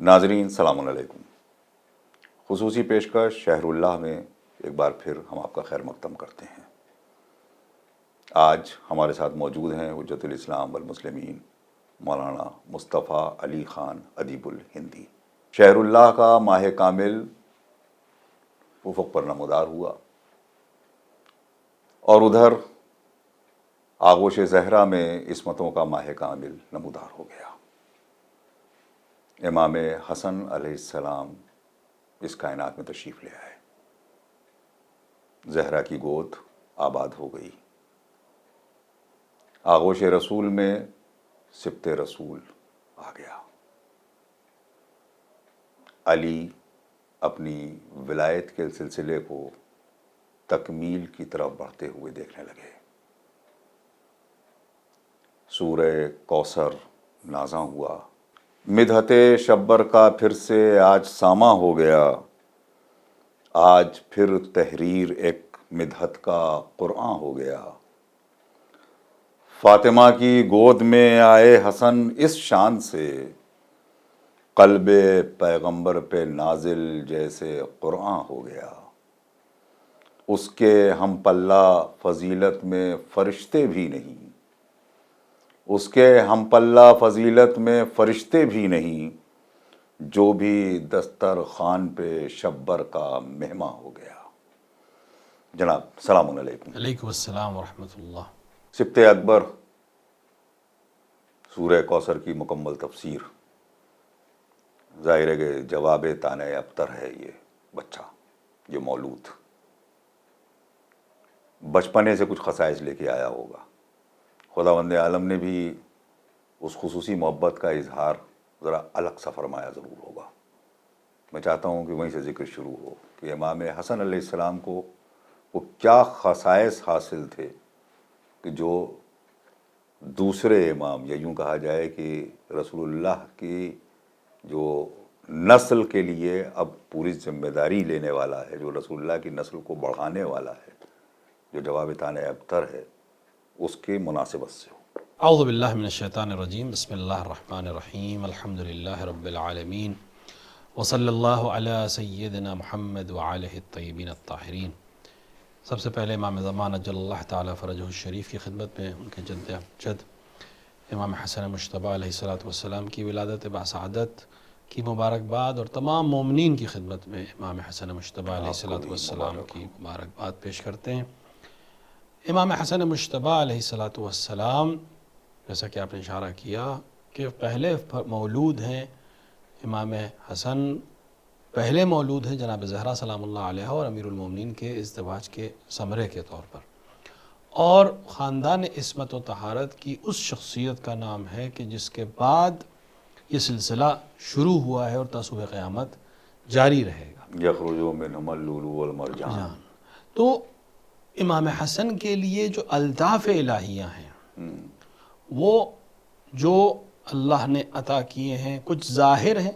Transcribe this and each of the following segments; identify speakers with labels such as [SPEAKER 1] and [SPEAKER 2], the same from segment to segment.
[SPEAKER 1] ناظرین سلام علیکم۔ خصوصی پیشکش شہر اللہ میں ایک بار پھر ہم آپ کا خیر مقدم کرتے ہیں۔ آج ہمارے ساتھ موجود ہیں حجت الاسلام والمسلمین مولانا مصطفیٰ علی خان ادیب الہندی۔ شہر اللہ کا ماہ کامل افق پر نمودار ہوا اور ادھر آغوش زہرا میں عصمتوں کا ماہ کامل نمودار ہو گیا۔ امام حسن علیہ السلام اس کائنات میں تشریف لے آئے، زہرا کی گود آباد ہو گئی، آغوش رسول میں سبط رسول آ گیا۔ علی اپنی ولایت کے سلسلے کو تکمیل کی طرف بڑھتے ہوئے دیکھنے لگے۔ سورہ کوثر نازاں ہوا، مدحت شبر کا پھر سے آج ساماں ہو گیا، آج پھر تحریر ایک مدحت کا قرآن ہو گیا۔ فاطمہ کی گود میں آئے حسن اس شان سے، قلب پیغمبر پہ نازل جیسے قرآن ہو گیا۔ اس کے ہم پلہ فضیلت میں فرشتے بھی نہیں، اس کے ہم پلہ فضیلت میں فرشتے بھی نہیں، جو بھی دسترخوان پہ شبر کا مہمان ہو گیا۔ جناب سلام علیکم۔
[SPEAKER 2] علیکم السلام ورحمۃ اللہ۔
[SPEAKER 1] سبط اکبر سورہ کوثر کی مکمل تفسیر، ظاہر ہے کہ جواب تانع ابتر ہے یہ بچہ، یہ مولود بچپنے سے کچھ خصائص لے کے آیا ہوگا۔ خداوند عالم نے بھی اس خصوصی محبت کا اظہار ذرا الگ سا فرمایا ضرور ہوگا۔ میں چاہتا ہوں کہ وہیں سے ذکر شروع ہو کہ امام حسن علیہ السلام کو وہ کیا خصائص حاصل تھے کہ جو دوسرے امام، یا یوں کہا جائے کہ رسول اللہ کی جو نسل کے لیے اب پوری ذمہ داری لینے والا ہے، جو رسول اللہ کی نسل کو بڑھانے والا ہے، جو جواب تانع ابتر ہے، اس کے مناسبت سے ہو۔
[SPEAKER 2] اعوذ باللہ من الشیطان الرجیم، بسم اللہ الرحمن الرحیم، الحمدللہ رب العالمین، وصلی اللہ علی سیدنا محمد وآلہ الطیبین الطاہرین۔ سب سے پہلے امام زمان اجل اللہ تعالیٰ فرجہ الشریف کی خدمت میں ان کے جد امجد امام حسن مجتبیٰ علیہ السلام کی ولادت بسعادت کی مبارکباد، اور تمام مومنین کی خدمت میں امام حسن مجتبیٰ علیہ السلام کی مبارکباد پیش کرتے ہیں۔ امام حسن مجتبیٰ علیہ السلام، جیسا کہ آپ نے اشارہ کیا کہ پہلے مولود ہیں امام حسن، پہلے مولود ہیں جناب زہرا سلام اللہ علیہ اور امیر المومنین کے ازدواج کے ثمرے کے طور پر، اور خاندان عصمت و طہارت کی اس شخصیت کا نام ہے کہ جس کے بعد یہ سلسلہ شروع ہوا ہے اور تا صبح قیامت جاری رہے گا۔
[SPEAKER 1] یخرج منہما اللؤلؤ والمرجان۔
[SPEAKER 2] تو امام حسن کے لیے جو الطاف الہیہ ہیں وہ جو اللہ نے عطا کیے ہیں، کچھ ظاہر ہیں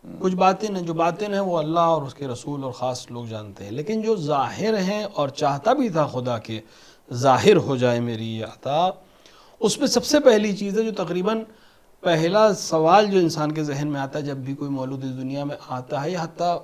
[SPEAKER 2] کچھ باطن ہیں۔ جو باطن ہیں وہ اللہ اور اس کے رسول اور خاص لوگ جانتے ہیں، لیکن جو ظاہر ہیں، اور چاہتا بھی تھا خدا کہ ظاہر ہو جائے میری یہ عطا، اس میں سب سے پہلی چیز ہے جو تقریباً پہلا سوال جو انسان کے ذہن میں آتا ہے جب بھی کوئی مولود اس دنیا میں آتا ہے، یا حتیٰ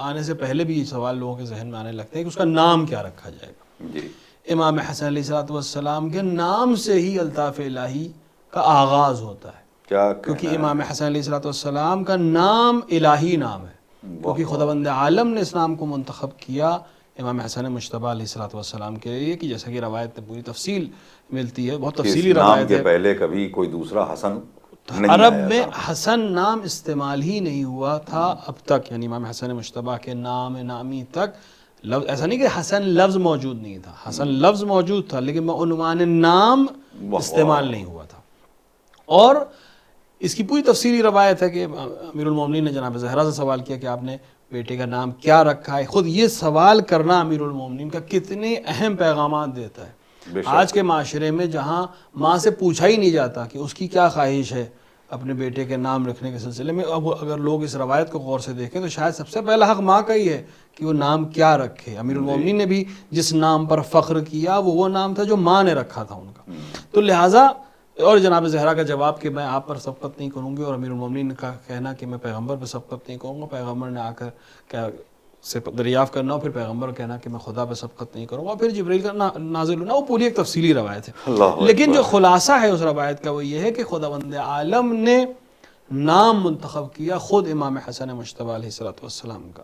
[SPEAKER 2] آنے سے پہلے بھی یہ سوال لوگوں کے ذہن میں آنے لگتے ہیں کہ اس کا نام کیا رکھا جائے گا۔
[SPEAKER 1] جی،
[SPEAKER 2] امام حسن علیہ السلام کے نام سے ہی الطاف الہی کا آغاز ہوتا ہے،
[SPEAKER 1] کیا
[SPEAKER 2] کیونکہ امام حسن علیہ السلام کا نام الہی نام ہے، کیونکہ خداوند عالم نے اس نام کو منتخب کیا امام حسن مجتبیٰ علیہ السلام کے لیے، کہ جیسا کہ روایت میں پوری تفصیل ملتی ہے، بہت تفصیلی
[SPEAKER 1] نام
[SPEAKER 2] روایت
[SPEAKER 1] کے
[SPEAKER 2] ہے۔
[SPEAKER 1] پہلے کبھی کوئی دوسرا حسن نہیں
[SPEAKER 2] عرب
[SPEAKER 1] آیا
[SPEAKER 2] میں
[SPEAKER 1] تھا۔
[SPEAKER 2] حسن نام استعمال ہی نہیں ہوا تھا اب تک، یعنی امام حسن مجتبیٰ کے نام نامی تک لفظ، ایسا نہیں کہ حسن لفظ موجود نہیں تھا، حسن لفظ موجود تھا لیکن عنوان نام استعمال نہیں ہوا تھا۔ اور اس کی پوری تفصیلی روایت ہے کہ امیر المومنین نے جناب زہرا سے سوال کیا کہ آپ نے بیٹے کا نام کیا رکھا ہے۔ خود یہ سوال کرنا امیر المومنین کا کتنے اہم پیغامات دیتا ہے۔ آج کے معاشرے میں جہاں ماں سے پوچھا ہی نہیں جاتا کہ اس کی کیا خواہش ہے اپنے بیٹے کے نام رکھنے کے سلسلے میں، اب اگر لوگ اس روایت کو غور سے دیکھیں تو شاید سب سے پہلا حق ماں کا ہی ہے کہ وہ نام کیا رکھے۔ امیر المومنین نے بھی جس نام پر فخر کیا وہ نام تھا جو ماں نے رکھا تھا ان کا۔ تو لہٰذا اور جناب زہرا کا جواب کہ میں آپ پر سبقت نہیں کروں گی، اور امیر المومنین کا کہنا کہ میں پیغمبر پر سبقت نہیں کروں گا، پیغمبر نے آ کر کیا سے دریافت کرنا، اور پھر پیغمبر کہنا کہ میں خدا پہ سبقت نہیں کروں گا، پھر جبریل کا نازل ہونا، وہ پوری ایک تفصیلی روایت ہے۔ لیکن جو خلاصہ ہے اس روایت کا وہ یہ ہے کہ خداوند عالم نے نام منتخب کیا خود امام حسن مجتبی علیہ السلام کا۔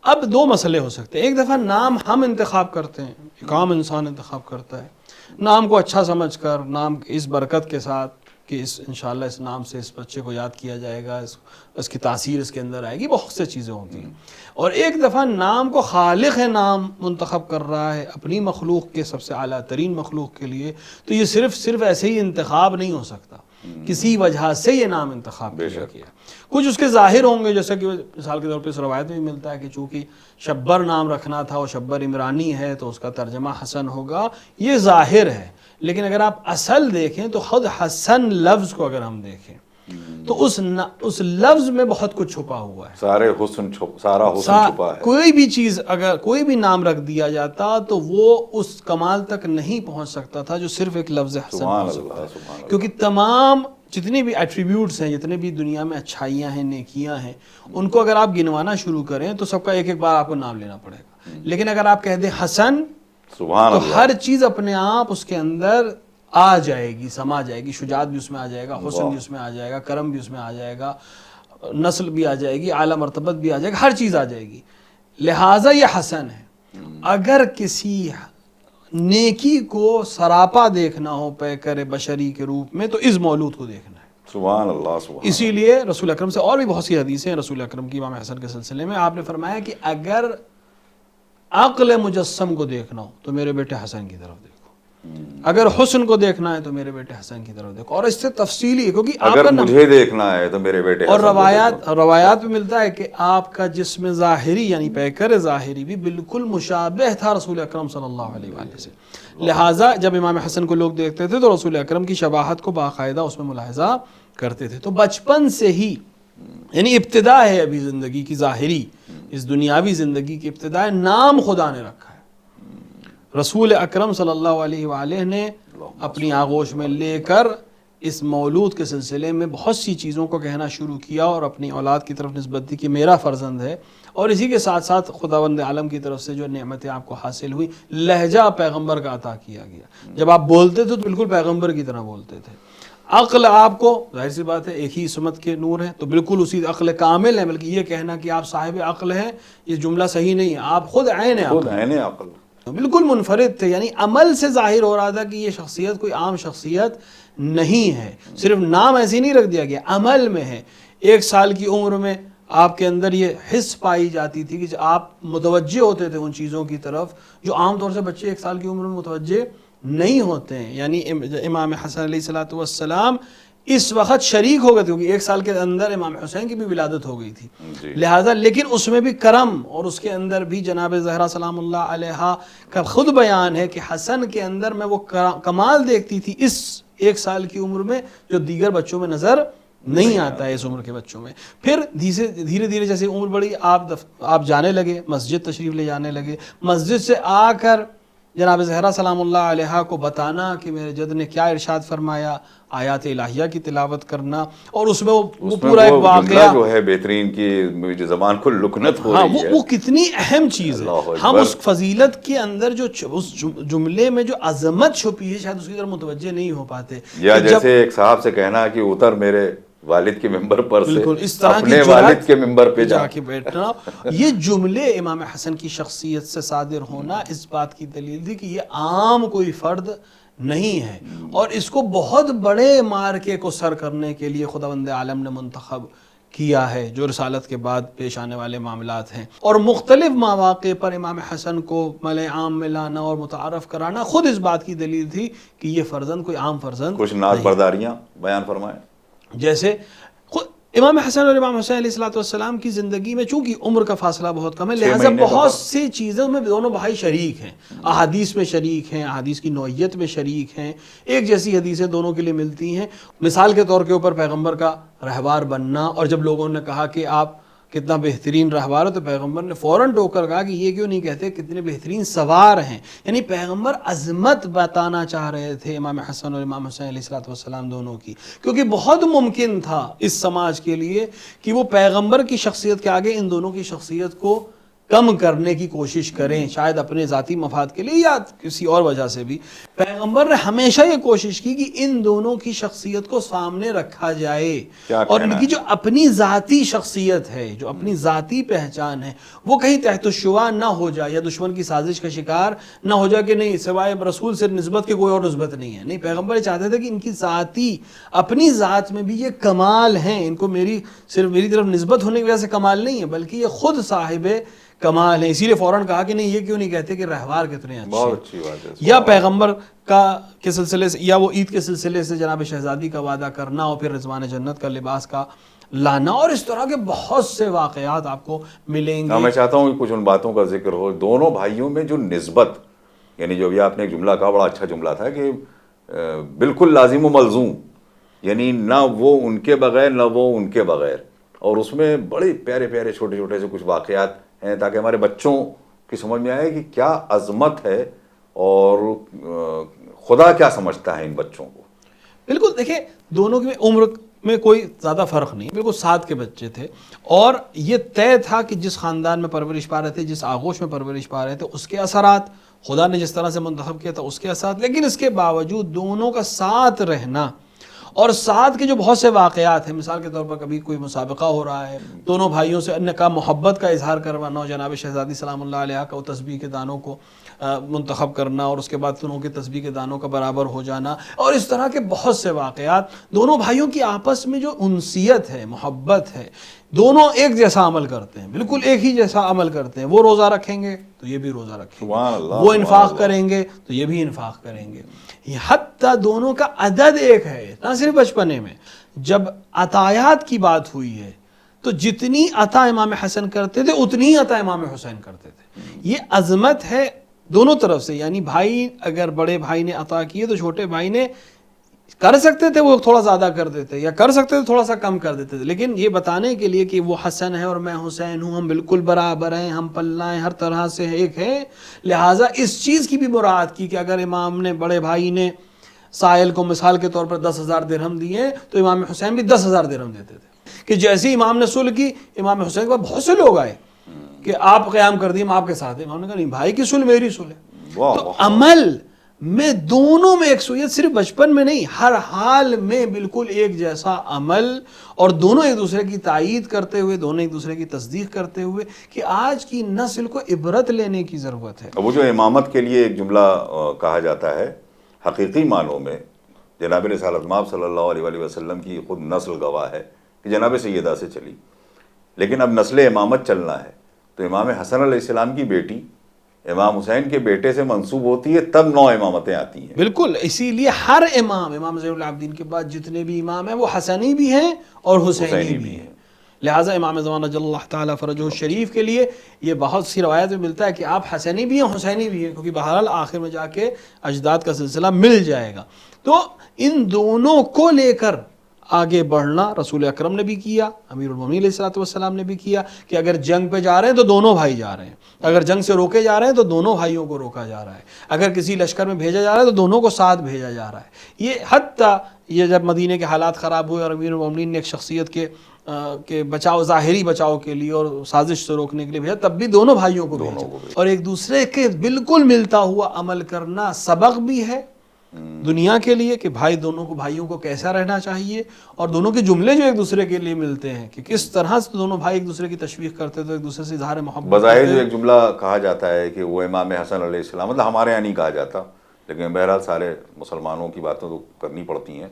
[SPEAKER 2] اب دو مسئلے ہو سکتے ہیں، ایک دفعہ نام ہم انتخاب کرتے ہیں، ایک عام انسان انتخاب کرتا ہے نام کو اچھا سمجھ کر، نام اس برکت کے ساتھ کہ انشاءاللہ اس نام سے اس بچے کو یاد کیا جائے گا، اس کی تاثیر اس کے اندر آئے گی، بہت سے چیزیں ہوتی ہیں۔ اور ایک دفعہ نام کو خالق نام منتخب کر رہا ہے اپنی مخلوق کے سب سے اعلیٰ ترین مخلوق کے لیے، تو یہ صرف ایسے ہی انتخاب نہیں ہو سکتا، کسی وجہ سے یہ نام انتخاب کیا۔ کچھ اس کے ظاہر ہوں گے، جیسے کہ مثال کے طور پہ اس روایت میں بھی ملتا ہے کہ چونکہ شبر نام رکھنا تھا اور شبر عمرانی ہے تو اس کا ترجمہ حسن ہوگا، یہ ظاہر ہے۔ لیکن اگر آپ اصل دیکھیں تو خود حسن لفظ کو اگر ہم دیکھیں تو اس لفظ میں بہت کچھ چھپا ہوا ہے،
[SPEAKER 1] سارا حسن چھپا ہے۔
[SPEAKER 2] کوئی بھی چیز اگر کوئی بھی نام رکھ دیا جاتا تو وہ اس کمال تک نہیں پہنچ سکتا تھا جو صرف ایک لفظ حسن پہنچ سکتا ہے، کیونکہ تمام جتنی بھی ایٹریبیوٹس ہیں، جتنے بھی دنیا میں اچھائیاں ہیں، نیکیاں ہیں، ان کو اگر آپ گنوانا شروع کریں تو سب کا ایک ایک بار آپ کو نام لینا پڑے گا۔ لیکن اگر آپ کہہ دیں حسن تو ہر چیز اپنے آپ اس کے اندر آ جائے گی، سما جائے گی، شجاعت بھی اس میں آ جائے گا، حسن بھی اس میں آ جائے گا، کرم بھی اس میں آ جائے گا، نسل بھی آ جائے گی، اعلیٰ مرتبت بھی آ جائے گا، ہر چیز آ جائے گی۔ لہٰذا یہ حسن ہے۔ اگر کسی نیکی کو سراپا دیکھنا ہو پیکر بشری کے روپ میں تو اس مولود کو دیکھنا ہے۔
[SPEAKER 1] سبحان اللہ، سبحان
[SPEAKER 2] اسی لیے رسول اکرم سے اور بھی بہت سی حدیثیں ہیں رسول اکرم کی امام حسن کے سلسلے میں، آپ نے فرمایا کہ اگر عقل مجسم کو دیکھنا ہو تو میرے بیٹے حسن کی طرف دیکھو، اگر حسن کو دیکھنا ہے تو میرے بیٹے حسن کی طرف دیکھو، اور اس سے تفصیلی، کیونکہ
[SPEAKER 1] اگر مجھے دیکھنا ہے تو میرے بیٹے
[SPEAKER 2] اور روایات میں ملتا ہے کہ آپ کا جسم ظاہری یعنی پیکر ظاہری بھی بالکل مشابہ تھا رسول اکرم صلی اللہ علیہ وآلہ سے۔ لہٰذا جب امام حسن کو لوگ دیکھتے تھے تو رسول اکرم کی شباہت کو باقاعدہ اس میں ملاحظہ کرتے تھے۔ تو بچپن سے ہی یعنی ابتدا ہے ابھی زندگی کی ظاہری، اس دنیاوی زندگی کی ابتدا ہے، نام خدا نے رکھا ہے۔ رسول اکرم صلی اللہ علیہ وآلہ نے اپنی آغوش میں لے کر اس مولود کے سلسلے میں بہت سی چیزوں کو کہنا شروع کیا اور اپنی اولاد کی طرف نسبت دی کہ میرا فرزند ہے، اور اسی کے ساتھ ساتھ خداوند عالم کی طرف سے جو نعمتیں آپ کو حاصل ہوئی، لہجہ پیغمبر کا عطا کیا گیا، جب آپ بولتے تھے تو بالکل پیغمبر کی طرح بولتے تھے۔ عقل آپ کو ظاہر سی بات ہے ایک ہی عصمت کے نور ہے تو بالکل اسی عقل کامل ہے، بلکہ یہ کہنا کہ آپ صاحب عقل ہیں یہ جملہ صحیح نہیں ہے، آپ خود عین
[SPEAKER 1] عقل،
[SPEAKER 2] بالکل منفرد تھے۔ یعنی عمل سے ظاہر ہو رہا تھا کہ یہ شخصیت کوئی عام شخصیت نہیں ہے، صرف نام ایسے نہیں رکھ دیا گیا، عمل میں ہے۔ 1 سال کی عمر میں آپ کے اندر یہ حس پائی جاتی تھی کہ آپ متوجہ ہوتے تھے ان چیزوں کی طرف جو عام طور سے بچے 1 سال کی عمر میں متوجہ نہیں ہوتے ہیں۔ یعنی امام حسن علیہ السلام اس وقت شریک ہو گئے تھے کیونکہ 1 سال کے اندر امام حسین کی بھی ولادت ہو گئی تھی، لہٰذا لیکن اس میں بھی کرم، اور اس کے اندر بھی جناب زہرا سلام اللہ علیہا کا خود بیان ہے کہ حسن کے اندر میں وہ کمال دیکھتی تھی اس 1 سال کی عمر میں جو دیگر بچوں میں نظر نہیں آتا ہے اس عمر کے بچوں میں۔ پھر دھیرے دھیرے جیسے عمر بڑھی آپ جانے لگے، مسجد تشریف لے جانے لگے، مسجد سے آ کر جناب زہرا سلام اللہ علیہا کو بتانا کہ میرے جد نے کیا ارشاد فرمایا، آیات الہیہ کی تلاوت کرنا، اور اس میں وہ پورا ایک واقعہ
[SPEAKER 1] جو ہے بہترین کی جو زبان کو لکنت ہو رہی ہے،
[SPEAKER 2] وہ کتنی اہم چیز ہے۔ ہم اس فضیلت کے اندر جو اس جملے میں جو عظمت چھپی ہے شاید اس کی طرف متوجہ نہیں ہو پاتے۔
[SPEAKER 1] یا جیسے ایک صاحب سے کہنا کہ اتر میرے والد کے ممبر پر سے
[SPEAKER 2] اس طرح
[SPEAKER 1] اپنے والد کے ممبر پہ جا
[SPEAKER 2] کے بیٹھنا، یہ جملے امام حسن کی شخصیت سے صادر ہونا اس بات کی دلیل تھی کہ یہ عام کوئی فرد نہیں ہے، اور اس کو بہت بڑے مارکے کو سر کرنے کے لیے خداوند عالم نے منتخب کیا ہے جو رسالت کے بعد پیش آنے والے معاملات ہیں۔ اور مختلف مواقع پر امام حسن کو ملأ عام میں لانا اور متعارف کرانا خود اس بات کی دلیل تھی کہ یہ فرزند کوئی عام فرزند۔
[SPEAKER 1] کچھ ناز برداریاں بیان فرمائیں، جیسے
[SPEAKER 2] امام حسن اور امام حسین علیہ السلام کی زندگی میں چونکہ عمر کا فاصلہ بہت کم ہے، لہٰذا بہت سی چیزوں میں دونوں بھائی شریک ہیں، احادیث میں شریک ہیں، احادیث کی نوعیت میں شریک ہیں، ایک جیسی حدیثیں دونوں کے لیے ملتی ہیں۔ مثال کے طور کے اوپر پیغمبر کا رہبار بننا، اور جب لوگوں نے کہا کہ آپ کتنا بہترین رہبر ہے، تو پیغمبر نے فوراً ٹوک کر کہا کہ یہ کیوں نہیں کہتے کتنے بہترین سوار ہیں. یعنی پیغمبر عظمت بتانا چاہ رہے تھے امام حسن اور امام حسین علیہ السلام دونوں کی، کیونکہ بہت ممکن تھا اس سماج کے لیے کہ وہ پیغمبر کی شخصیت کے آگے ان دونوں کی شخصیت کو کم کرنے کی کوشش کریں، شاید اپنے ذاتی مفاد کے لیے یا کسی اور وجہ سے بھی. پیغمبر نے ہمیشہ یہ کوشش کی کہ ان دونوں کی شخصیت کو سامنے رکھا جائے، اور ان کی جو اپنی ذاتی شخصیت ہے، جو اپنی ذاتی پہچان ہے، وہ کہیں تحت الشعاع نہ ہو جائے یا دشمن کی سازش کا شکار نہ ہو جائے کہ نہیں سوائے رسول سے نسبت کے کوئی اور نسبت نہیں ہے. نہیں، پیغمبر یہ چاہتے تھے کہ ان کی ذاتی اپنی ذات میں بھی یہ کمال ہیں، ان کو صرف میری طرف نسبت ہونے کی وجہ سے کمال نہیں ہے بلکہ یہ خود صاحب کمال ہے. اسی لیے فوراً کہا کہ نہیں یہ کیوں نہیں کہتے کہ رہوار کتنے اچھے.
[SPEAKER 1] بہت اچھی بات ہے.
[SPEAKER 2] یا پیغمبر کے سلسلے سے یا وہ عید کے سلسلے سے جناب شہزادی کا وعدہ کرنا اور پھر رضوان جنت کا لباس کا لانا، اور اس طرح کے بہت سے واقعات آپ کو ملیں گے.
[SPEAKER 1] میں چاہتا ہوں کہ کچھ ان باتوں کا ذکر ہو. دونوں بھائیوں میں جو نسبت، یعنی جو ابھی آپ نے ایک جملہ کہا، بڑا اچھا جملہ تھا کہ بالکل لازم و ملزوم، یعنی نہ وہ ان کے بغیر نہ وہ ان کے بغیر. اور اس میں بڑے پیارے پیارے چھوٹے چھوٹے سے کچھ واقعات ہیں تاکہ ہمارے بچوں کی سمجھ میں آئے کہ کیا عظمت ہے اور خدا کیا سمجھتا ہے ان بچوں کو.
[SPEAKER 2] بالکل دیکھیں، دونوں کی عمر میں کوئی زیادہ فرق نہیں، بالکل ساتھ کے بچے تھے، اور یہ طے تھا کہ جس خاندان میں پرورش پا رہے تھے، جس آغوش میں پرورش پا رہے تھے، اس کے اثرات خدا نے جس طرح سے منتخب کیا تھا اس کے اثرات. لیکن اس کے باوجود دونوں کا ساتھ رہنا اور ساتھ کے جو بہت سے واقعات ہیں، مثال کے طور پر کبھی کوئی مسابقہ ہو رہا ہے، دونوں بھائیوں سے ان کا محبت کا اظہار کروانا، اور جناب شہزادی سلام اللہ علیہ کا وہ تسبیح کے دانوں کو منتخب کرنا، اور اس کے بعد دونوں کے تسبیح کے دانوں کا برابر ہو جانا، اور اس طرح کے بہت سے واقعات. دونوں بھائیوں کی آپس میں جو انسیت ہے، محبت ہے، دونوں ایک جیسا عمل کرتے ہیں، بالکل ایک ہی جیسا عمل کرتے ہیں. وہ روزہ رکھیں گے تو یہ بھی روزہ رکھیں گے، وہ انفاق کریں گے تو یہ بھی انفاق کریں گے. حتیٰ دونوں کا عدد ایک ہے. نہ صرف بچپنے میں جب عطایات کی بات ہوئی ہے تو جتنی عطا امام حسن کرتے تھے اتنی ہی عطا امام حسین کرتے تھے. یہ عظمت ہے دونوں طرف سے. یعنی بھائی اگر بڑے بھائی نے عطا کیے تو چھوٹے بھائی نے کر سکتے تھے وہ تھوڑا زیادہ کر دیتے، یا کر سکتے تھے تھوڑا سا کم کر دیتے تھے، لیکن یہ بتانے کے لیے کہ وہ حسن ہے اور میں حسین ہوں، ہم بالکل برابر ہیں، ہم پلہ ہیں، ہر طرح سے ایک ہیں. لہٰذا اس چیز کی بھی مراعات کی کہ اگر امام نے بڑے بھائی نے سائل کو مثال کے طور پر 10,000 درہم دیے تو امام حسین بھی 10,000 درہم دیتے تھے. کہ جیسے امام نے صلح کی، امام حسین کے بعد بہت سے لوگ آئے کہ آپ قیام کر دیے، ہم آپ کے ساتھ ہیں. امام نے کہا نہیں، بھائی کی صلح میری صلح ہے. تو عمل میں دونوں میں یکسویت، صرف بچپن میں نہیں، ہر حال میں بالکل ایک جیسا عمل، اور دونوں ایک دوسرے کی تائید کرتے ہوئے، دونوں ایک دوسرے کی تصدیق کرتے ہوئے، کہ آج کی نسل کو عبرت لینے کی ضرورت ہے.
[SPEAKER 1] وہ جو امامت کے لیے ایک جملہ کہا جاتا ہے، حقیقی معنوں میں جناب رسالت مآب صلی اللہ علیہ وآلہ وسلم کی خود نسل گواہ ہے کہ جناب سیدہ سے چلی، لیکن اب نسل امامت چلنا ہے تو امام حسن علیہ السلام کی بیٹی امام حسین کے بیٹے سے منسوب ہوتی ہے، تب 9 امامتیں آتی ہیں.
[SPEAKER 2] بالکل، اسی لیے ہر امام زین العابدین کے بعد جتنے بھی امام ہیں وہ حسنی بھی ہیں اور حسینی بھی ہیں. لہٰذا امام زمان جل اللہ تعالیٰ فرجہ الشریف کے لیے یہ بہت سی روایت میں ملتا ہے کہ آپ حسنی بھی ہیں حسینی بھی ہیں، کیونکہ بہرحال آخر میں جا کے اجداد کا سلسلہ مل جائے گا. تو ان دونوں کو لے کر آگے بڑھنا رسول اکرم نے بھی کیا، امیر المومنین علیہ السلام نے بھی کیا کہ اگر جنگ پہ جا رہے ہیں تو دونوں بھائی جا رہے ہیں، اگر جنگ سے روکے جا رہے ہیں تو دونوں بھائیوں کو روکا جا رہا ہے، اگر کسی لشکر میں بھیجا جا رہا ہے تو دونوں کو ساتھ بھیجا جا رہا ہے. یہ حتیٰ یہ جب مدینے کے حالات خراب ہوئے اور امیر المومنین نے ایک شخصیت کے بچاؤ، ظاہری بچاؤ کے لیے اور سازش سے روکنے کے لیے بھیجا، تب بھی دونوں بھائیوں کو بھیجا، اور ایک دوسرے کے بالکل ملتا ہوا عمل کرنا سبق بھی ہے دنیا کے لیے کہ بھائیوں کو کیسا رہنا چاہیے، اور دونوں کے جملے جو ایک دوسرے کے لیے ملتے ہیں کہ کس طرح سے دونوں بھائی ایک دوسرے کی تشویق کرتے تھے، ایک دوسرے سے اظہار محبت.
[SPEAKER 1] بظاہر جو ایک جملہ کہا جاتا ہے کہ وہ امام حسن علیہ السلام، مطلب ہمارے یہاں نہیں کہا جاتا لیکن بہرحال سارے مسلمانوں کی باتیں تو کرنی پڑتی ہیں،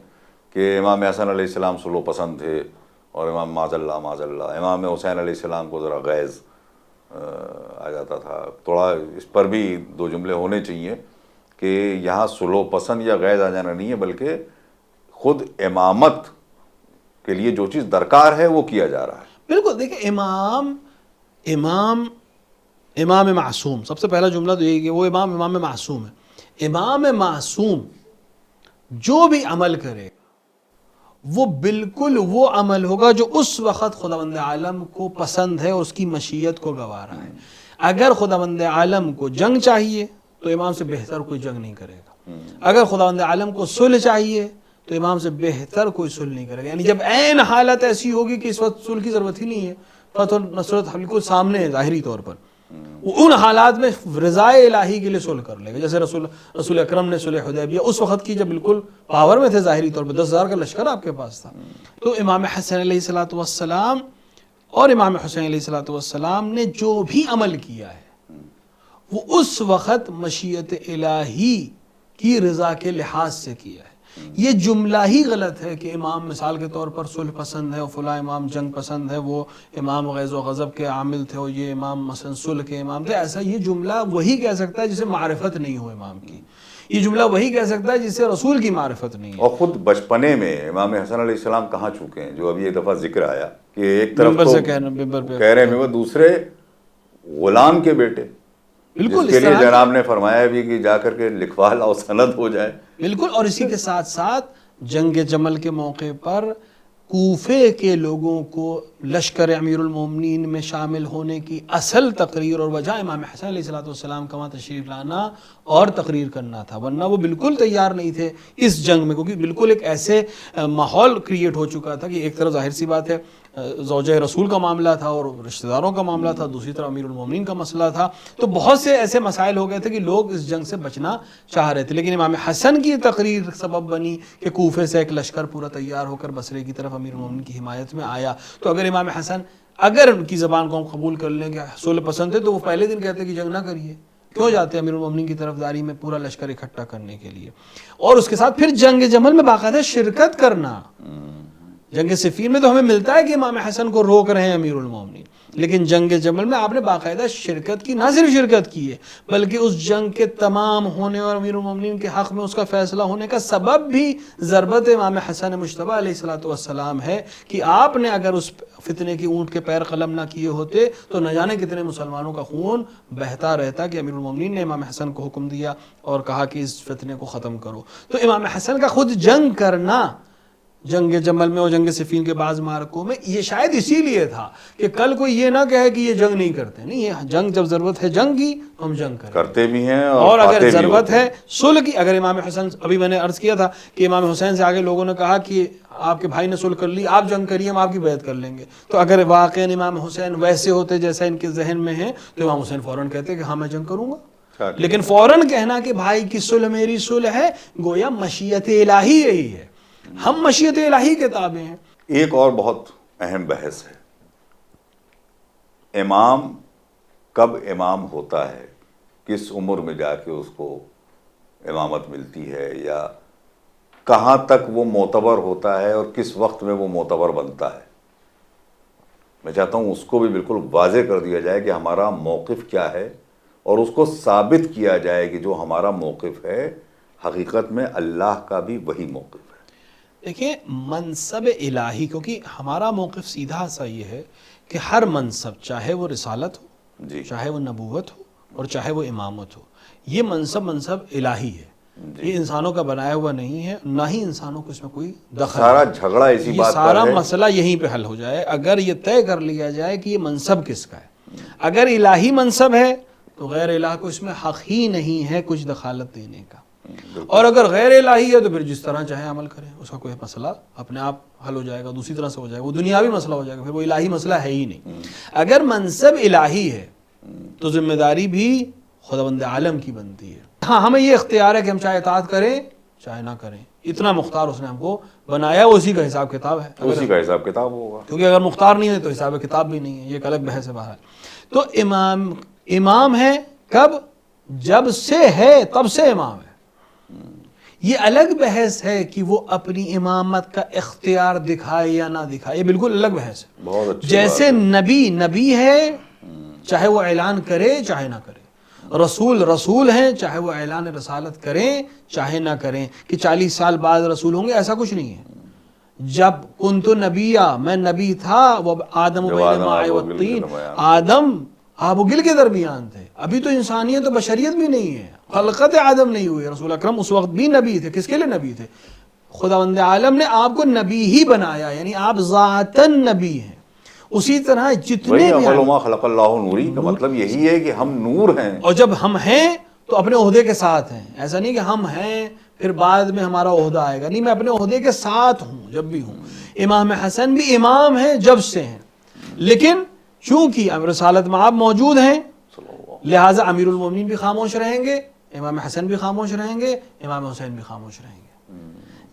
[SPEAKER 1] کہ امام حسن علیہ السلام سلو پسند تھے، اور امام معاذ اللہ امام حسین علیہ السلام کو ذرا غیظ آ جاتا تھا. تھوڑا اس پر بھی 2 جملے ہونے چاہیے کہ یہاں سلو پسند یا غیظ آ جانا نہیں ہے، بلکہ خود امامت کے لیے جو چیز درکار ہے وہ کیا جا رہا ہے.
[SPEAKER 2] بالکل دیکھیں، امام معصوم، سب سے پہلا جملہ تو یہی کہ وہ امام معصوم ہے. امام معصوم جو بھی عمل کرے وہ بالکل وہ عمل ہوگا جو اس وقت خداوند عالم کو پسند ہے اور اس کی مشیت کو گوارا ہے. اگر خداوند عالم کو جنگ چاہیے تو امام سے بہتر کوئی جنگ نہیں کرے گا. اگر خداوند عالم کو صلح چاہیے تو امام سے بہتر کوئی صلح نہیں کرے گا. یعنی جب عین حالت ایسی ہوگی کہ اس وقت صلح کی ضرورت ہی نہیں ہے، فتح و نصرت بالکل سامنے ہے ظاہری طور پر، وہ ان حالات میں رضائے الہی کے لیے صلح کر لے گا. جیسے رسول اکرم نے صلح حدیبیہ اس وقت کی جب بالکل پاور میں تھے ظاہری طور پر، 10,000 کا لشکر آپ کے پاس تھا. تو امام حسن علیہ الصلوۃ والسلام اور امام حسین علیہ الصلوۃ والسلام نے جو بھی عمل کیا ہے وہ اس وقت مشیت الہی کی رضا کے لحاظ سے کیا ہے. یہ جملہ ہی غلط ہے کہ امام مثال کے طور پر صلح پسند ہے اور فلاں امام جنگ پسند ہے، وہ امام غیظ و غضب کے عامل تھے اور یہ امام مثلا صلح کے امام تھے. ایسا یہ جملہ وہی کہہ سکتا ہے جسے معرفت نہیں ہو امام کی. یہ جملہ وہی کہہ سکتا ہے جسے رسول کی معرفت نہیں ہے.
[SPEAKER 1] اور خود بچپنے میں امام حسن علیہ السلام کہاں چکے ہیں، جو ابھی ایک دفعہ ذکر آیا کہ ایک طرف
[SPEAKER 2] ممبر
[SPEAKER 1] تو
[SPEAKER 2] سے
[SPEAKER 1] کہہ رہے ہیں وہ دوسرے غلام کے بیٹے،
[SPEAKER 2] بالکل
[SPEAKER 1] جس کے لیے جناب نے فرمایا بھی کہ جا کر کے لکھوا لاؤ، سند ہو جائے.
[SPEAKER 2] بالکل. اور اسی کے ساتھ ساتھ جنگ جمل کے موقع پر کوفے کے لوگوں کو لشکر امیر المومنین میں شامل ہونے کی اصل تقریر اور وجہ امام حسن علیہ الصلوۃ والسلام کا وہاں تشریف لانا اور تقریر کرنا تھا، ورنہ وہ بالکل تیار نہیں تھے اس جنگ میں، کیونکہ بالکل ایک ایسے ماحول کریٹ ہو چکا تھا کہ ایک طرف ظاہر سی بات ہے زوجہ رسول کا معاملہ تھا اور رشتہ داروں کا معاملہ تھا، دوسری طرف امیر المومنین کا مسئلہ تھا. تو بہت سے ایسے مسائل ہو گئے تھے کہ لوگ اس جنگ سے بچنا چاہ رہے تھے. لیکن امام حسن کی تقریر سبب بنی کہ کوفے سے ایک لشکر پورا تیار ہو کر بصرے کی طرف امیر المومنین کی حمایت میں آیا. تو اگر امام حسن اگر ان کی زبان کو ہم قبول کر لیں کہ صلح پسند ہے تو وہ پہلے دن کہتے کہ جنگ نہ کریے، کیوں جاتے امیر المومنین کی طرفداری میں پورا لشکر اکٹھا کرنے کے لیے. اور اس کے ساتھ پھر جنگ جمل میں باقاعدہ شرکت کرنا. جنگ صفین میں تو ہمیں ملتا ہے کہ امام حسن کو روک رہے ہیں امیر المومنین، لیکن جنگ جمل میں آپ نے باقاعدہ شرکت کی. نہ صرف شرکت کی ہے بلکہ اس جنگ کے تمام ہونے اور امیر المومنین کے حق میں اس کا فیصلہ ہونے کا سبب بھی ضربت امام حسن مجتبیٰ علیہ الصلوۃ والسلام ہے کہ آپ نے اگر اس فتنے کی اونٹ کے پیر قلم نہ کیے ہوتے تو نہ جانے کتنے مسلمانوں کا خون بہتا رہتا. کہ امیر المومنین نے امام حسن کو حکم دیا اور کہا کہ اس فتنے کو ختم کرو. تو امام حسن کا خود جنگ کرنا جنگ جمل میں اور جنگ صفین کے بعض معرکوں میں یہ شاید اسی لیے تھا کہ کل کوئی یہ نہ کہے کہ یہ جنگ نہیں کرتے. نہیں، یہ جنگ جب ضرورت ہے جنگ کی تو ہم جنگ
[SPEAKER 1] کرتے بھی ہیں
[SPEAKER 2] اور اگر ضرورت ہے صلح کی. اگر امام حسن، ابھی میں نے عرض کیا تھا کہ امام حسین سے آگے لوگوں نے کہا کہ آپ کے بھائی نے صلح کر لی، آپ جنگ کریے، ہم آپ کی بیعت کر لیں گے. تو اگر واقعا امام حسین ویسے ہوتے جیسا ان کے ذہن میں ہے تو امام حسین فوراً کہتے کہ ہاں میں جنگ کروں گا. لیکن فوراً کہنا کہ بھائی کی صلح میری صلح ہے، گویا مشیت الہی یہی ہے، ہم مشیت الہی کے تابع ہیں.
[SPEAKER 1] ایک اور بہت اہم بحث ہے، امام کب امام ہوتا ہے، کس عمر میں جا کے اس کو امامت ملتی ہے، یا کہاں تک وہ معتبر ہوتا ہے اور کس وقت میں وہ معتبر بنتا ہے. میں چاہتا ہوں اس کو بھی بالکل واضح کر دیا جائے کہ ہمارا موقف کیا ہے اور اس کو ثابت کیا جائے کہ جو ہمارا موقف ہے حقیقت میں اللہ کا بھی وہی موقف ہے.
[SPEAKER 2] دیکھیں، منصب الہی، کیونکہ ہمارا موقف سیدھا سا یہ ہے کہ ہر منصب، چاہے وہ رسالت ہو، چاہے وہ نبوت ہو اور چاہے وہ امامت ہو، یہ منصب الہی ہے. یہ انسانوں کا بنایا ہوا نہیں ہے، نہ ہی انسانوں کو اس میں کوئی دخل.
[SPEAKER 1] سارا جھگڑا اسی بات پر ہے،
[SPEAKER 2] سارا مسئلہ یہیں پہ حل ہو جائے اگر یہ طے کر لیا جائے کہ یہ منصب کس کا ہے. اگر الہی منصب ہے تو غیر الہ کو اس میں حق ہی نہیں ہے کچھ دخالت دینے کا، اور اگر غیر الہی ہے تو پھر جس طرح چاہے عمل کریں، اس کا کوئی مسئلہ اپنے آپ حل ہو جائے گا، دوسری طرح سے ہو جائے گا، وہ دنیاوی مسئلہ ہو جائے گا، پھر وہ الہی مسئلہ ہے ہی نہیں. اگر منصب الہی ہے تو ذمہ داری بھی خداوند عالم کی بنتی ہے. ہاں، ہمیں یہ اختیار ہے کہ ہم چاہے اطاعت کریں چاہے نہ کریں، اتنا مختار اس نے ہم کو بنایا، اسی کا حساب کتاب ہے،
[SPEAKER 1] اسی کا حساب کتاب ہوگا.
[SPEAKER 2] کیونکہ اگر مختار نہیں ہے تو حساب کتاب بھی نہیں ہے، یہ ایک الگ بحث ہے. باہر تو امام ہے کب؟ جب سے ہے تب سے امام ہے. یہ الگ بحث ہے کہ وہ اپنی امامت کا اختیار دکھائے یا نہ دکھائے، یہ بالکل الگ بحث ہے.
[SPEAKER 1] بہت اچھی
[SPEAKER 2] جیسے نبی ہے، چاہے وہ اعلان کرے چاہے نہ کرے، رسول ہیں، چاہے وہ اعلان رسالت کریں چاہے نہ کریں، کہ 40 سال بعد رسول ہوں گے، ایسا کچھ نہیں ہے. جب کنت نبیہ، میں نبی تھا، وہ آدم بین الماء والطین، آدم آب و گل کے درمیان تھے. ابھی تو انسانیت و بشریت بھی نہیں ہے، خلقت آدم نہیں ہوئی. رسول اکرم اس وقت بھی نبی تھے. کس کے لیے نبی تھے؟ خداوند عالم نے آپ کو نبی ہی بنایا، یعنی آپ ذاتاً نبی ہیں. اسی طرح جتنے
[SPEAKER 1] وہی
[SPEAKER 2] بھی
[SPEAKER 1] اول ما خلق اللہ نوری کا مطلب یہی ہے کہ ہم نور ہیں.
[SPEAKER 2] اور جب ہم ہیں تو اپنے عہدے کے ساتھ ہیں. ایسا نہیں کہ ہم ہیں پھر بعد میں ہمارا عہدہ آئے گا، نہیں، میں اپنے عہدے کے ساتھ ہوں جب بھی ہوں. امام حسن بھی امام ہیں جب سے ہیں، لیکن چونکہ رسالت میں آپ موجود ہیں لہٰذا امیر المومنین بھی خاموش رہیں گے، امام حسن بھی خاموش رہیں گے، امام حسین بھی خاموش رہیں گے.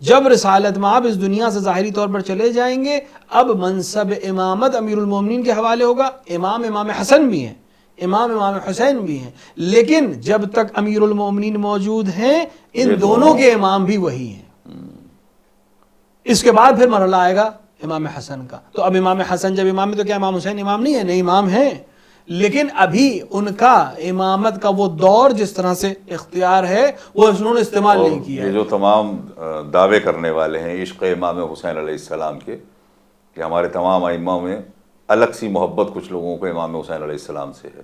[SPEAKER 2] جب رسالت میں آپ اس دنیا سے ظاہری طور پر چلے جائیں گے، اب منصب امامت امیر المومنین کے حوالے ہوگا. امام حسن بھی ہیں، امام حسین بھی ہیں، لیکن جب تک امیر المومنین موجود ہیں ان دونوں کے امام بھی وہی ہیں. اس کے بعد پھر مرحلہ آئے گا امام حسن کا. تو اب امام حسن جب امام ہے تو کیا امام حسین امام نہیں ہے؟ نہیں، امام ہیں، لیکن ابھی ان کا امامت کا وہ دور جس طرح سے اختیار ہے وہ انہوں نے استعمال نہیں کیا.
[SPEAKER 1] یہ جو تمام دعوے کرنے والے ہیں عشق امام حسین علیہ السلام کے، کہ ہمارے تمام ائمہ میں الگ سی محبت کچھ لوگوں کو امام حسین علیہ السلام سے ہے،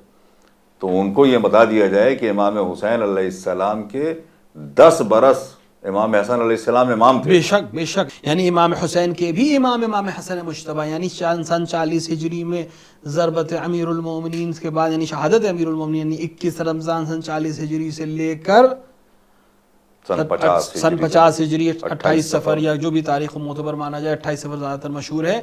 [SPEAKER 1] تو ان کو یہ بتا دیا جائے کہ امام حسین علیہ السلام کے 10 برس امام حسن علیہ السلام امام تھے.
[SPEAKER 2] بے شک بے شک، یعنی امام حسین کے بھی امام حسن مجتبی، یعنی سن 40 ہجری میں ضربت امیر المومنین کے بعد، یعنی شہادت امیر المومنین، یعنی 21 رمضان سن 40 ہجری سے لے کر سن 50 ہجری 28 سفر یا جو بھی تاریخ معتبر مانا جائے، 28 سفر زیادہ تر مشہور ہے،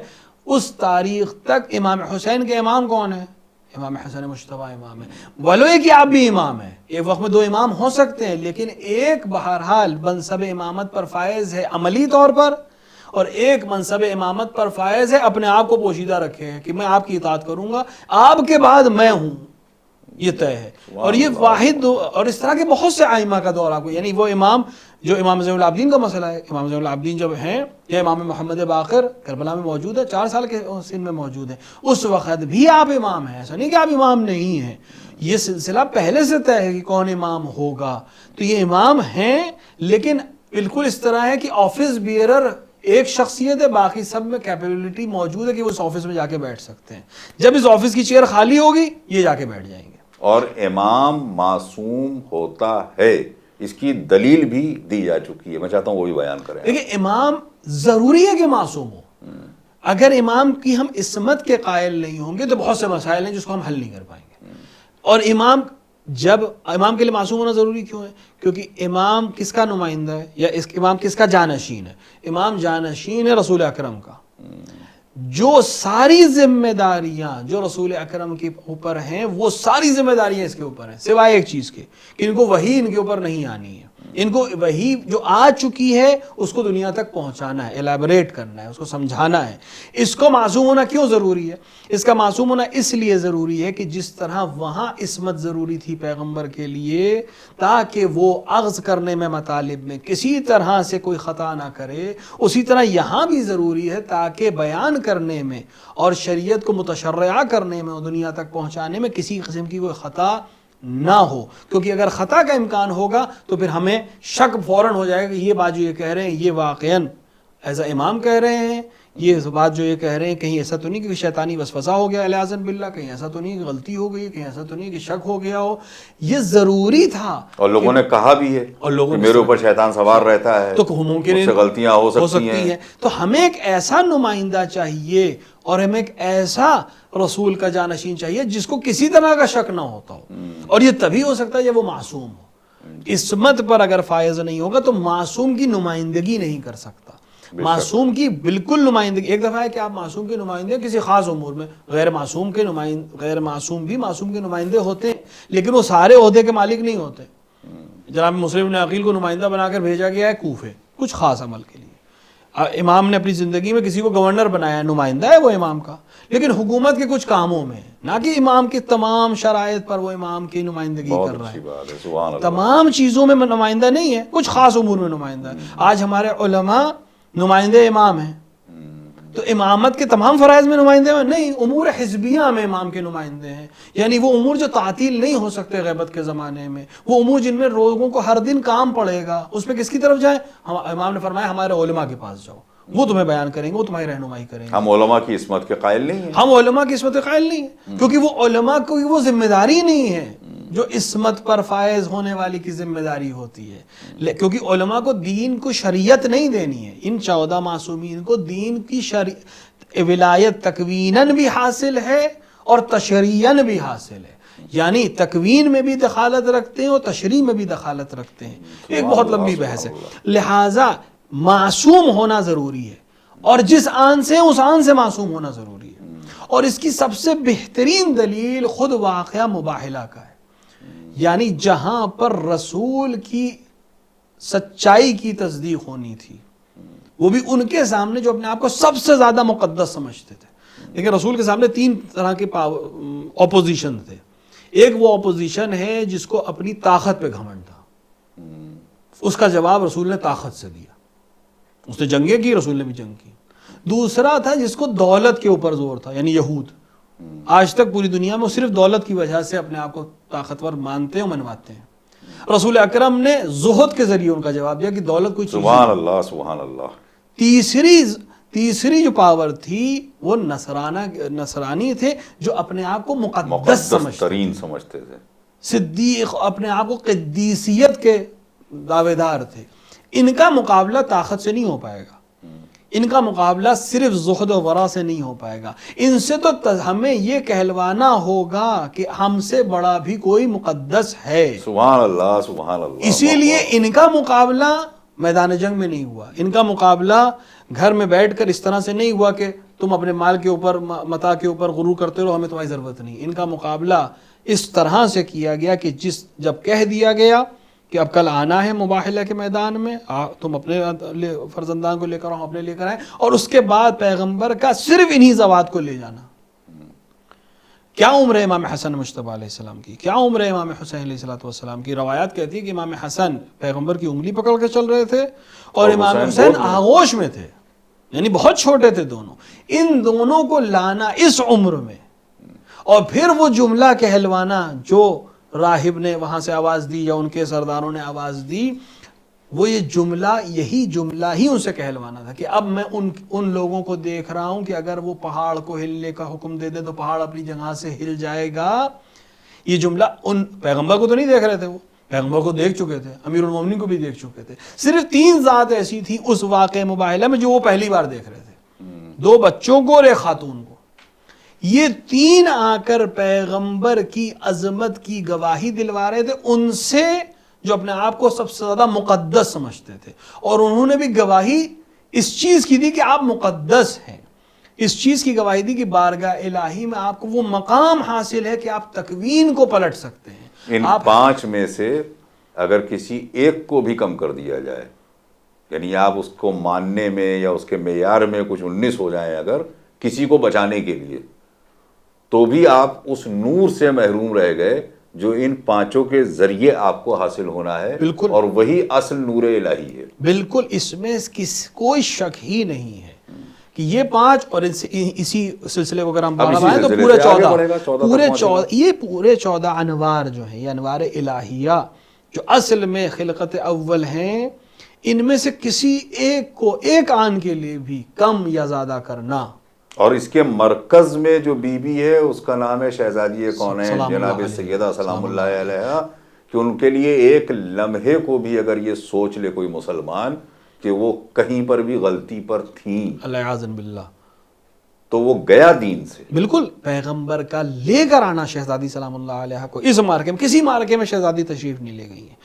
[SPEAKER 2] اس تاریخ تک امام حسین کے امام کون ہیں؟ امام حسن مجتبی امام ہے. ولو ہے کہ آپ بھی امام ہیں، ایک وقت میں 2 امام ہو سکتے ہیں، لیکن ایک بہرحال منصب امامت پر فائز ہے عملی طور پر، اور ایک منصب امامت پر فائز ہے اپنے آپ کو پوشیدہ رکھے کہ میں آپ کی اطاعت کروں گا، آپ کے بعد میں ہوں، یہ طے ہے. اور یہ واحد، اور اس طرح کے بہت سے ائمہ کا دور آپ کو، یعنی وہ امام جو امام زین العابدین کا مسئلہ ہے، امام زین العابدین جب ہیں یا امام محمد باقر کربلا میں موجود ہے، 4 سال کے سن میں موجود ہے، اس وقت بھی آپ امام ہیں، ایسا نہیں کہ آپ امام نہیں ہیں. یہ سلسلہ پہلے سے طے ہے کہ کون امام ہوگا. تو یہ امام ہیں، لیکن بالکل اس طرح ہے کہ آفس بیئرر ایک شخصیت ہے، باقی سب میں کیپیبلٹی موجود ہے کہ وہ اس آفس میں جا کے بیٹھ سکتے ہیں. جب اس آفس کی چیئر خالی ہوگی یہ جا کے بیٹھ جائیں گے.
[SPEAKER 1] اور امام معصوم ہوتا ہے، اس کی دلیل بھی دی جا چکی ہے، میں چاہتا ہوں وہ بھی بیان کریں.
[SPEAKER 2] دیکھیں، امام ضروری ہے کہ معصوم ہو. اگر امام کی ہم عصمت کے قائل نہیں ہوں گے تو بہت سے مسائل ہیں جس کو ہم حل نہیں کر پائیں گے. اور امام کے لیے معصوم ہونا ضروری کیوں ہے؟ کیونکہ امام کس کا نمائندہ ہے، یا امام کس کا جانشین ہے؟ امام جانشین ہے رسول اکرم کا. جو ساری ذمہ داریاں جو رسول اکرم کے اوپر ہیں وہ ساری ذمہ داریاں اس کے اوپر ہیں، سوائے ایک چیز کے کہ ان کو وحی ان کے اوپر نہیں آنی ہے. ان کو وحی جو آ چکی ہے اس کو دنیا تک پہنچانا ہے، ایلیبریٹ کرنا ہے، اس کو سمجھانا ہے. اس کو معصوم ہونا کیوں ضروری ہے؟ اس کا معصوم ہونا اس لیے ضروری ہے کہ جس طرح وہاں عصمت ضروری تھی پیغمبر کے لیے تاکہ وہ اخذ کرنے میں مطالب میں کسی طرح سے کوئی خطا نہ کرے، اسی طرح یہاں بھی ضروری ہے تاکہ بیان کرنے میں اور شریعت کو متشرعہ کرنے میں اور دنیا تک پہنچانے میں کسی قسم کی کوئی خطا نہ ہو. کیونکہ اگر خطا کا امکان ہوگا تو پھر ہمیں شک فوراً ہو جائے گا کہ یہ بات جو یہ کہہ رہے ہیں یہ واقعاً ایز اے امام کہہ رہے ہیں، یہ بات جو یہ کہہ رہے ہیں کہیں ایسا تو نہیں کہ شیطانی وسوسہ ہو گیا الیاذن باللہ، کہیں ایسا تو نہیں کہ غلطی ہو گئی، کہیں ایسا تو نہیں کہ شک ہو گیا ہو. یہ ضروری تھا، اور
[SPEAKER 1] لوگوں نے کہا بھی ہے
[SPEAKER 2] اور لوگوں
[SPEAKER 1] کہ میرے اوپر شیطان سوار رہتا ہے
[SPEAKER 2] تو ممکن
[SPEAKER 1] ہے غلطیاں ہو سکتی ہیں.
[SPEAKER 2] تو ہمیں ایک ایسا نمائندہ چاہیے اور ہمیں ایک ایسا رسول کا جانشین چاہیے جس کو کسی طرح کا شک نہ ہوتا ہو. اور یہ تبھی ہو سکتا ہے جب وہ معصوم ہو. عصمت پر اگر فائز نہیں ہوگا تو معصوم کی نمائندگی نہیں کر سکتا. معصوم کی بالکل نمائندگی، ایک دفعہ ہے کہ آپ معصوم کے نمائندے کسی خاص امور میں، غیر معصوم بھی معصوم کے نمائندے ہوتے ہیں، لیکن وہ سارے عہدے کے مالک نہیں ہوتے. جناب مسلم بن عقیل کو نمائندہ بنا کر بھیجا گیا ہے کوفے کچھ خاص عمل کے لیے. امام نے اپنی زندگی میں کسی کو گورنر بنایا، نمائندہ ہے وہ امام کا، لیکن حکومت کے کچھ کاموں میں، نہ کہ امام کی تمام شرائط پر وہ امام کی نمائندگی کر رہا ہے. تمام چیزوں میں نمائندہ نہیں ہے، کچھ خاص امور میں نمائندہ ہے. آج ہمارے علماء نمائندے امام ہیں، تو امامت کے تمام فرائض میں نمائندے ہیں نہیں، امور حزبیہ میں امام کے نمائندے ہیں. یعنی وہ امور جو تعطیل نہیں ہو سکتے غیبت کے زمانے میں، وہ امور جن میں لوگوں کو ہر دن کام پڑے گا، اس میں کس کی طرف جائیں؟ امام نے فرمایا ہمارے علماء کے پاس جاؤ، وہ تمہیں بیان کریں گے، وہ تمہاری رہنمائی کریں گے.
[SPEAKER 1] ہم علماء کی عصمت کے قائل نہیں ہیں،
[SPEAKER 2] ہم علماء کی عصمت کے قائل نہیں ہیں، کیونکہ وہ علماء کو وہ ذمہ داری نہیں ہے. جو عصمت پر فائز ہونے والی کی ذمہ داری ہوتی ہے، کیونکہ علماء کو دین کو شریعت نہیں دینی ہے، ان 14 معصومین کو دین کی ولایت تکویناً بھی حاصل ہے اور تشریعاً بھی حاصل ہے، یعنی تکوین میں بھی دخالت رکھتے ہیں اور تشریع میں بھی دخالت رکھتے ہیں، ایک بہت لمبی بحث ہے۔ لہٰذا معصوم ہونا ضروری ہے، اور جس آن سے اس آن سے معصوم ہونا ضروری ہے، اور اس کی سب سے بہترین دلیل خود واقعہ مباہلہ کا ہے، یعنی جہاں پر رسول کی سچائی کی تصدیق ہونی تھی، وہ بھی ان کے سامنے جو اپنے آپ کو سب سے زیادہ مقدس سمجھتے تھے۔ لیکن رسول کے سامنے 3 طرح کے اپوزیشن تھے۔ ایک وہ اپوزیشن ہے جس کو اپنی طاقت پہ گھمنڈ تھا، اس کا جواب رسول نے طاقت سے دیا، اس نے جنگیں کی، رسول نے بھی جنگ کی۔ دوسرا تھا جس کو دولت کے اوپر زور تھا، یعنی یہود، آج تک پوری دنیا میں صرف دولت کی وجہ سے اپنے آپ کو طاقتور مانتے ہیں اور منواتے ہیں۔ رسول اکرم نے زہد کے ذریعے ان کا جواب دیا کہ دولت کوئی چیز نہیں۔
[SPEAKER 1] سبحان اللہ سبحان اللہ۔
[SPEAKER 2] تیسری جو پاور تھی وہ نصرانی تھے، جو اپنے آپ کو مقدس
[SPEAKER 1] سمجھتے تھے،
[SPEAKER 2] صدیق، اپنے آپ کو قدیسیت کے دعوے دار تھے۔ ان کا مقابلہ طاقت سے نہیں ہو پائے گا، ان کا مقابلہ صرف زہد و ورع سے نہیں ہو پائے گا، ان سے تو ہمیں یہ کہلوانا ہوگا کہ ہم سے بڑا بھی کوئی مقدس ہے۔
[SPEAKER 1] سبحان اللہ سبحان اللہ۔
[SPEAKER 2] اسی لیے ان کا مقابلہ میدان جنگ میں نہیں ہوا، ان کا مقابلہ گھر میں بیٹھ کر اس طرح سے نہیں ہوا کہ تم اپنے مال کے اوپر، متاع کے اوپر غرور کرتے رہو، ہمیں تمہاری ضرورت نہیں۔ ان کا مقابلہ اس طرح سے کیا گیا کہ جب کہہ دیا گیا کہ اب کل آنا ہے مباہلہ کے میدان میں، تم اپنے فرزندان کو لے کر آؤ، اپنے لے کر آئیں، اور اس کے بعد پیغمبر کا صرف انہی زوات کو لے جانا۔ کیا عمر ہے امام حسن مجتبیٰ علیہ السلام کی، کیا عمر ہے امام حسین علیہ السلام کی؟ روایات کہتی ہے کہ امام حسن پیغمبر کی انگلی پکڑ کے چل رہے تھے، اور امام حسین آغوش میں تھے، یعنی بہت چھوٹے تھے دونوں۔ ان دونوں کو لانا اس عمر میں، اور پھر وہ جملہ کہلوانا جو راہب نے وہاں سے آواز دی یا ان کے سرداروں نے آواز دی، وہ یہ جملہ، یہی جملہ ہی ان سے کہلوانا تھا کہ اب میں ان لوگوں کو دیکھ رہا ہوں کہ اگر وہ پہاڑ کو ہلنے کا حکم دے دے تو پہاڑ اپنی جگہ سے ہل جائے گا۔ یہ جملہ ان پیغمبر کو تو نہیں دیکھ رہے تھے، وہ پیغمبر کو دیکھ چکے تھے، امیر المومنین کو بھی دیکھ چکے تھے، صرف 3 ذات ایسی تھی اس واقع مباہلہ میں جو وہ پہلی بار دیکھ رہے تھے، 2 بچوں کو اور 1 خاتون کو۔ یہ 3 آ کر پیغمبر کی عظمت کی گواہی دلوا رہے تھے ان سے جو اپنے آپ کو سب سے زیادہ مقدس سمجھتے تھے، اور انہوں نے بھی گواہی اس چیز کی دی کہ آپ مقدس ہیں، اس چیز کی گواہی دی کہ بارگاہ الہی میں آپ کو وہ مقام حاصل ہے کہ آپ تکوین کو پلٹ سکتے ہیں۔
[SPEAKER 1] ان 5 میں سے اگر کسی ایک کو بھی کم کر دیا جائے، یعنی آپ اس کو ماننے میں یا اس کے معیار میں کچھ 19 ہو جائیں اگر کسی کو بچانے کے لیے، تو بھی آپ اس نور سے محروم رہ گئے جو ان 5 کے ذریعے آپ کو حاصل ہونا ہے،
[SPEAKER 2] بالکل،
[SPEAKER 1] اور وہی اصل نور الہی ہے۔
[SPEAKER 2] بالکل، اس میں کوئی شک ہی نہیں ہے کہ یہ 5، اور اسی سلسلے کو اگر ہم بڑھائیں تو پورے 14 یہ پورے 14 انوار جو ہیں، یہ انوار الہیہ جو اصل میں خلقت اول ہیں، ان میں سے کسی ایک کو ایک آن کے لیے بھی کم یا زیادہ کرنا۔
[SPEAKER 1] اور اس کے مرکز میں جو بی بی ہے اس کا نام ہے شہزادی کونین جناب سیدہ سلام اللہ علیہا، کہ ان کے لیے ایک لمحے کو بھی اگر یہ سوچ لے کوئی مسلمان کہ وہ کہیں پر بھی غلطی پر تھیں،
[SPEAKER 2] العیاذ باللہ،
[SPEAKER 1] تو وہ گیا دین سے۔
[SPEAKER 2] بالکل، پیغمبر کا لے کر آنا شہزادی سلام اللہ علیہ کو اس مارکے میں، کسی مارکے میں شہزادی تشریف نہیں لے گئی ہیں،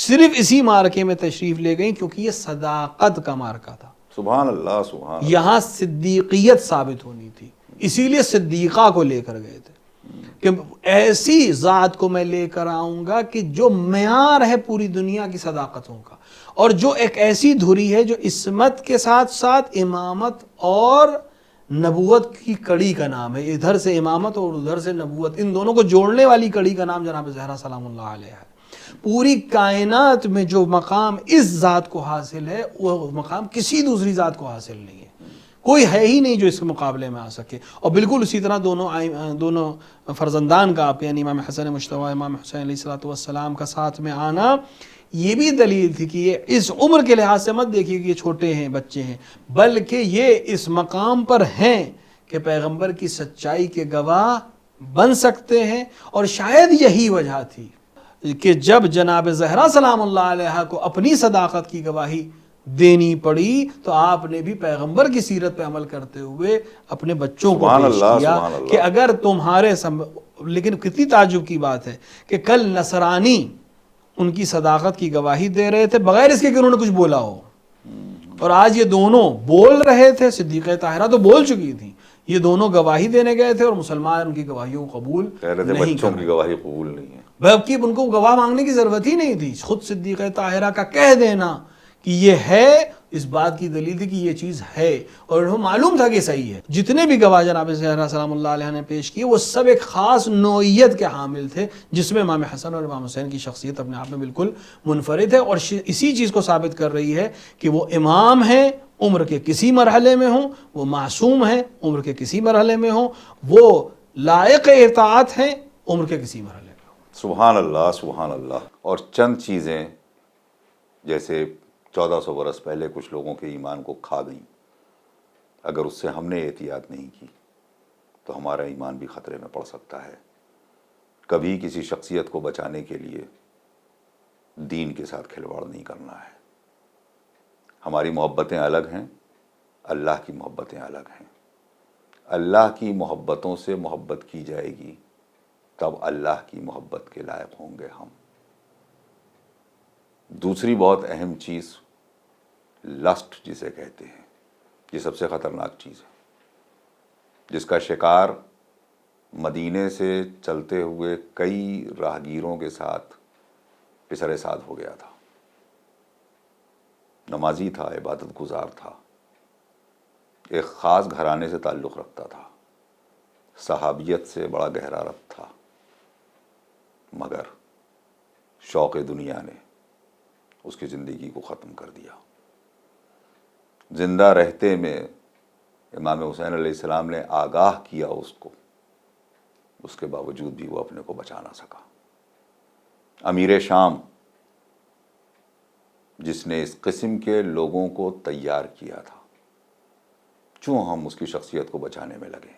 [SPEAKER 2] صرف اسی مارکے میں تشریف لے گئیں کیونکہ یہ صداقت کا مارکہ تھا۔
[SPEAKER 1] سبحان اللہ سبحان اللہ۔
[SPEAKER 2] یہاں صدیقیت ثابت ہونی تھی، اسی لیے صدیقہ کو لے کر گئے تھے کہ ایسی ذات کو میں لے کر آؤں گا کہ جو معیار ہے پوری دنیا کی صداقتوں کا، اور جو ایک ایسی دھری ہے جو عصمت کے ساتھ ساتھ امامت اور نبوت کی کڑی کا نام ہے، ادھر سے امامت اور ادھر سے نبوت، ان دونوں کو جوڑنے والی کڑی کا نام جناب زہرا سلام اللہ علیہ ہے۔ پوری کائنات میں جو مقام اس ذات کو حاصل ہے وہ مقام کسی دوسری ذات کو حاصل نہیں ہے، کوئی ہے ہی نہیں جو اس کے مقابلے میں آ سکے۔ اور بالکل اسی طرح دونوں فرزندان کا، آپ یعنی امام حسن مجتبیٰ امام حسین علیہ السلام کا ساتھ میں آنا، یہ بھی دلیل تھی کہ یہ اس عمر کے لحاظ سے مت دیکھیے کہ یہ چھوٹے ہیں، بچے ہیں، بلکہ یہ اس مقام پر ہیں کہ پیغمبر کی سچائی کے گواہ بن سکتے ہیں۔ اور شاید یہی وجہ تھی کہ جب جناب زہرا سلام اللہ علیہ کو اپنی صداقت کی گواہی دینی پڑی تو آپ نے بھی پیغمبر کی سیرت پہ عمل کرتے ہوئے اپنے بچوں کو
[SPEAKER 1] سبحان
[SPEAKER 2] پیش
[SPEAKER 1] اللہ،
[SPEAKER 2] کیا
[SPEAKER 1] سبحان اللہ۔
[SPEAKER 2] کہ اگر تمہارے لیکن کتنی تعجب کی بات ہے کہ کل نصرانی ان کی صداقت کی گواہی دے رہے تھے بغیر اس کے کہ انہوں نے کچھ بولا ہو، اور آج یہ دونوں بول رہے تھے، صدیقہ طاہرہ تو بول چکی تھی، یہ دونوں گواہی دینے گئے تھے اور مسلمان ان کی گواہیوں کو قبول
[SPEAKER 1] کہہ رہے تھے
[SPEAKER 2] نہیں
[SPEAKER 1] بچوں
[SPEAKER 2] کر
[SPEAKER 1] کی
[SPEAKER 2] رہے،
[SPEAKER 1] گواہی قبول نہیں ہے۔
[SPEAKER 2] بلکہ ان کو گواہ مانگنے کی ضرورت ہی نہیں تھی، خود صدیقہ طاہرہ کا کہہ دینا کہ یہ ہے اس بات کی دلیل تھی کہ یہ چیز ہے، اور انہیں معلوم تھا کہ صحیح ہے۔ جتنے بھی گواہ جناب زہرا سلام اللہ علیہ نے پیش کیے وہ سب ایک خاص نوعیت کے حامل تھے، جس میں امام حسن اور امام حسین کی شخصیت اپنے آپ میں بالکل منفرد ہے، اور اسی چیز کو ثابت کر رہی ہے کہ وہ امام ہیں عمر کے کسی مرحلے میں ہوں، وہ معصوم ہیں عمر کے کسی مرحلے میں ہوں، وہ لائق اطاعت ہیں عمر کے کسی مرحلے میں ہوں۔
[SPEAKER 1] سبحان اللہ، سبحان اللہ۔ اور چند چیزیں جیسے 1400 برس پہلے کچھ لوگوں کے ایمان کو کھا گئیں، اگر اس سے ہم نے احتیاط نہیں کی تو ہمارا ایمان بھی خطرے میں پڑ سکتا ہے۔ کبھی کسی شخصیت کو بچانے کے لیے دین کے ساتھ کھلواڑ نہیں کرنا ہے۔ ہماری محبتیں الگ ہیں، اللہ کی محبتیں الگ ہیں۔ اللہ کی محبتوں سے محبت کی جائے گی تب اللہ کی محبت کے لائق ہوں گے ہم۔ دوسری بہت اہم چیز لسٹ جسے کہتے ہیں، یہ سب سے خطرناک چیز ہے، جس کا شکار مدینے سے چلتے ہوئے کئی راہگیروں کے ساتھ پسر سعد ہو گیا تھا۔ نمازی تھا، عبادت گزار تھا، ایک خاص گھرانے سے تعلق رکھتا تھا، صحابیت سے بڑا گہرا ربط تھا، مگر شوق دنیا نے اس کی زندگی کو ختم کر دیا۔ زندہ رہتے میں امام حسین علیہ السلام نے آگاہ کیا اس کو، اس کے باوجود بھی وہ اپنے کو بچا نہ سکا۔ امیر شام جس نے اس قسم کے لوگوں کو تیار کیا تھا، کیوں ہم اس کی شخصیت کو بچانے میں لگے؟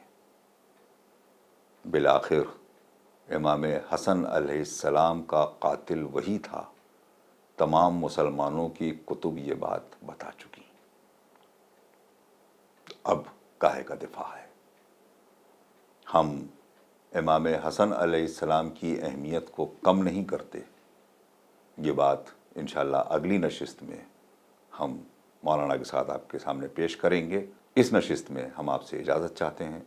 [SPEAKER 1] بالآخر امام حسن علیہ السلام کا قاتل وہی تھا، تمام مسلمانوں کی کتب یہ بات بتا چکی۔ اب کاہے کا دفاع ہے؟ ہم امام حسن علیہ السلام کی اہمیت کو کم نہیں کرتے۔ یہ بات انشاءاللہ اگلی نشست میں ہم مولانا کے ساتھ آپ کے سامنے پیش کریں گے۔ اس نشست میں ہم آپ سے اجازت چاہتے ہیں۔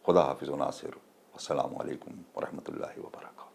[SPEAKER 1] خدا حافظ و ناصر۔ السلام علیکم ورحمۃ اللہ وبرکاتہ۔